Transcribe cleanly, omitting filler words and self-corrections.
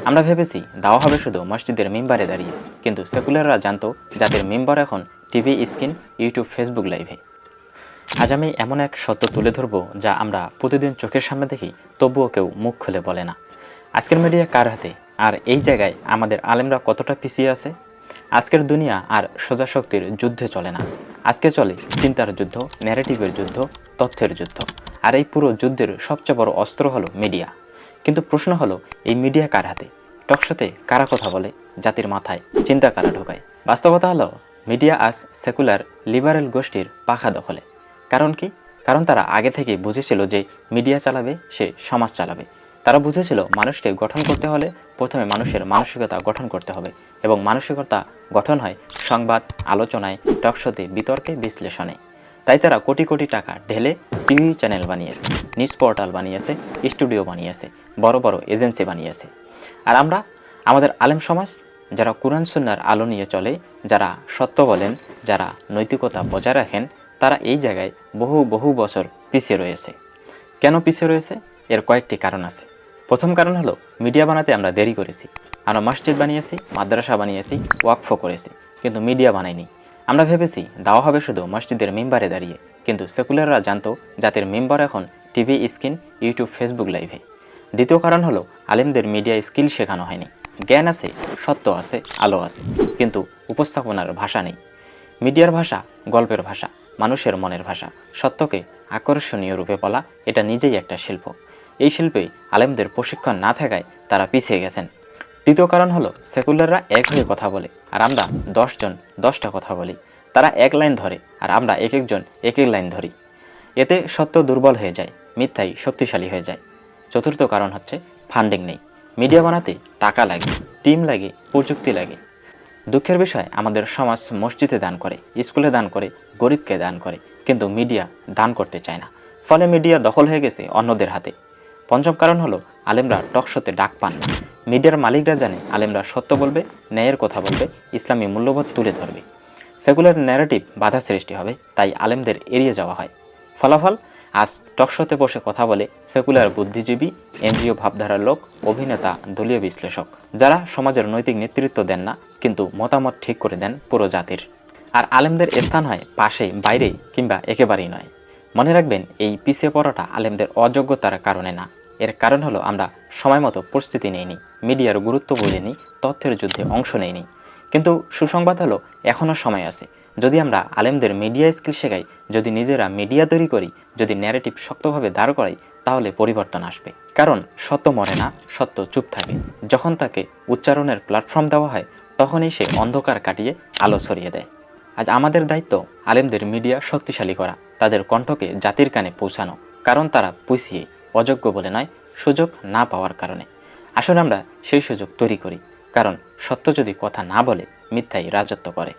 আমরা ভেবেছি দাওয়া হবে শুধু মসজিদের মিম্বারে দাঁড়িয়ে, কিন্তু সেকুলাররা জানতো জাতির মিম্বার এখন টিভি স্ক্রিন, ইউটিউব, ফেসবুক লাইভে। আজ আমি এমন এক সত্য তুলে ধরব যা আমরা প্রতিদিন চোখের সামনে দেখি, তবুও কেউ মুখ খুলে বলে না। আজকের মিডিয়া কার হাতে, আর এই জায়গায় আমাদের আলেমরা কতটা পিছিয়ে আছে? আজকের দুনিয়া আর সোজা শক্তির যুদ্ধে চলে না, আজকে চলে চিন্তার যুদ্ধ, ন্যারেটিভের যুদ্ধ, তথ্যের যুদ্ধ। আর এই পুরো যুদ্ধের সবচেয়ে বড় অস্ত্র হলো মিডিয়া। কিন্তু প্রশ্ন হলো, এই মিডিয়া কার হাতে? টকশোতে কারা কথা বলে? জাতির মাথায় চিন্তা কারা ঢোকায়? বাস্তবতা হলো, মিডিয়া আজ সেকুলার লিবারেল গোষ্ঠীর পাখা দখলে। কারণ কি? কারণ তারা আগে থেকে বুঝেছিল যে মিডিয়া চালাবে সে সমাজ চালাবে। তারা বুঝেছিল মানুষকে গঠন করতে হলে প্রথমে মানুষের মানসিকতা গঠন করতে হবে, এবং মানসিকতা গঠন হয় সংবাদ, আলোচনায়, টকশোতে, বিতর্কে, বিশ্লেষণে। তাই তারা কোটি কোটি টাকা ঢেলে টিভি চ্যানেল বানিয়েছে, নিউজ পোর্টাল বানিয়েছে, স্টুডিও বানিয়েছে, বড় বড় এজেন্সি বানিয়েছে। আর আমরা, আমাদের আলেম সমাজ, যারা কুরআন সুন্নাহর আলো নিয়ে চলে, যারা সত্য বলেন, যারা নৈতিকতা বজায় রাখেন, তারা এই জায়গায় বহু বহু বছর পিছিয়ে রয়েছে। কেন পিছিয়ে রয়েছে? এর কয়েকটি কারণ আছে। প্রথম কারণ হলো, মিডিয়া বানাতে আমরা দেরি করেছি। আমরা মসজিদ বানিয়েছি, মাদ্রাসা বানিয়েছি, ওয়াকফ করেছি, কিন্তু মিডিয়া বানাইনি। আমরা ভেবেছি দাওয়া হবে শুধু মসজিদের মিম্বারে দাঁড়িয়ে, কিন্তু সেকুলাররা জানতো জাতির মিম্বার এখন টিভি স্ক্রিন, ইউটিউব, ফেসবুক লাইভে। দ্বিতীয় কারণ হলো, আলেমদের মিডিয়া স্কিল শেখানো হয়নি। জ্ঞান আছে, সত্য আছে, আলো আছে, কিন্তু উপস্থাপনার ভাষা নেই। মিডিয়ার ভাষা গল্পের ভাষা, মানুষের মনের ভাষা। সত্যকে আকর্ষণীয় রূপে বলা এটা নিজেই একটা শিল্প। এই শিল্পে আলেমদের প্রশিক্ষণ না থাকায় তারা পিছিয়ে গেছেন। তৃতীয় কারণ হলো, সেকুলাররা এক হয়ে কথা বলে, আর আমরা 10 জন 10টা কথা বলি। তারা এক লাইন ধরে, আর আমরা এক একজন এক এক লাইন ধরি। এতে সত্য দুর্বল হয়ে যায়, মিথ্যাই শক্তিশালী হয়ে যায়। চতুর্থ কারণ হচ্ছে, ফান্ডিং নেই। মিডিয়া বানাতে টাকা লাগে, টিম লাগে, প্রযুক্তি লাগে। দুঃখের বিষয়, আমাদের সমাজ মসজিদে দান করে, স্কুলে দান করে, গরিবকে দান করে, কিন্তু মিডিয়া দান করতে চায় না। ফলে মিডিয়া দখল হয়ে গেছে অন্যদের হাতে। পঞ্চম কারণ হলো, আলেমরা টকশোতে ডাক পান না। মিডিয়ার মালিকরা জানে আলেমরা সত্য বলবে, ন্যায়ের কথা বলবে, ইসলামী মূল্যবোধ তুলে ধরবে। সেকুলার ন্যারেটিভ বাধা সৃষ্টি হবে, তাই আলেমদের এড়িয়ে যাওয়া হয়। ফলাফল, আজ টকশোতে বসে কথা বলে সেকুলার বুদ্ধিজীবী, এনজিও ভাবধারার লোক, অভিনেতা, দলীয় বিশ্লেষক, যারা সমাজের নৈতিক নেতৃত্ব দেন না, কিন্তু মতামত ঠিক করে দেন পুরো জাতির। আর আলেমদের স্থান হয় পাশে, বাইরে, কিংবা একেবারেই নয়। মনে রাখবেন, এই পিছিয়ে পড়াটা আলেমদের অযোগ্যতার কারণে না। এর কারণ হলো, আমরা সময় মতো প্রস্তুতি নেইনি, মিডিয়ার গুরুত্ব বুঝিনি, তথ্যের যুদ্ধে অংশ নেইনি। কিন্তু সুসংবাদ হলো, এখনও সময় আছে। যদি আমরা আলেমদের মিডিয়া স্কিল শেখাই, যদি নিজেরা মিডিয়া তৈরি করি, যদি ন্যারেটিভ শক্তভাবে দাঁড় করাই, তাহলে পরিবর্তন আসবে। কারণ সত্য মরে না, সত্য চুপ থাকে। যখন তাকে উচ্চারণের প্ল্যাটফর্ম দেওয়া হয়, তখনই সে অন্ধকার কাটিয়ে আলো ছড়িয়ে দেয়। আজ আমাদের দায়িত্ব আলেমদের মিডিয়া শক্তিশালী করা, তাদের কণ্ঠকে জাতির কানে পৌঁছানো। কারণ তারা পিছিয়ে, অযোগ্য বলে নয়, সুযোগ না পাওয়ার কারণে। আসলে আমরা সেই সুযোগ তৈরি করি, কারণ সত্য যদি কথা না বলে, মিথ্যাই রাজত্ব করে।